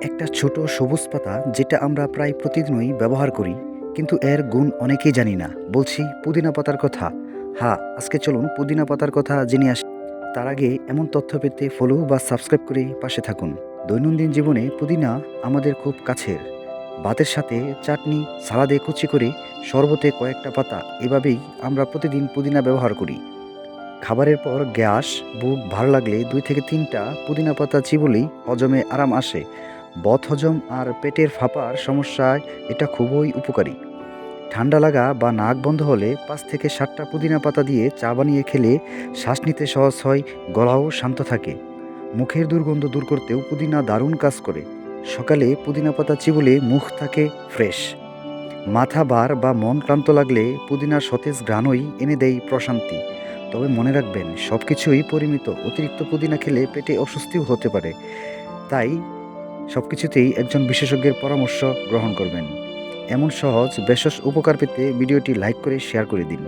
একটা ছোট সবুজ পাতা যেটা আমরা প্রায় প্রতিদিনই ব্যবহার করি, কিন্তু এর গুণ অনেকেই জানি না। বলছি পুদিনা পাতার কথা। হ্যাঁ, আজকে চলুন পুদিনা পাতার কথা জেনে আসি। তার আগে এমন তথ্য পেতে ফলো বা সাবস্ক্রাইব করে পাশে থাকুন। দৈনন্দিন জীবনে পুদিনা আমাদের খুব কাছের। ভাতের সাথে চাটনি, সালাদে কুচি করে, শরবতে কয়েকটা পাতা, এভাবেই আমরা প্রতিদিন পুদিনা ব্যবহার করি। খাবারের পর গ্যাস, বুক ভালো লাগলে ২ থেকে ৩টা পুদিনা পাতা চিবোলেই হজমে আরাম আসে। বদহজম আর পেটের ফাঁপার সমস্যায় এটা খুবই উপকারী। ঠান্ডা লাগা বা নাক বন্ধ হলে ৫ থেকে ৭টা পুদিনা পাতা দিয়ে চা বানিয়ে খেলে শ্বাস নিতে সহজ হয়, গলাও শান্ত থাকে। মুখের দুর্গন্ধ দূর করতেও পুদিনা দারুণ কাজ করে। সকালে পুদিনা পাতা চিবোলে মুখ থাকে ফ্রেশ। মাথা ভার বা মন ক্লান্ত লাগলে পুদিনার সতেজ ঘ্রাণই এনে দেয় প্রশান্তি। তবে মনে রাখবেন, সব কিছুই পরিমিত। অতিরিক্ত পুদিনা খেলে পেটে অস্বস্তিও হতে পারে। তাই সব কিছুতেই একজন বিশেষজ্ঞের পরামর্শ গ্রহণ করবেন। এমন সহজ ভেষজ উপকার পেতে ভিডিওটি লাইক করে শেয়ার করে দিন।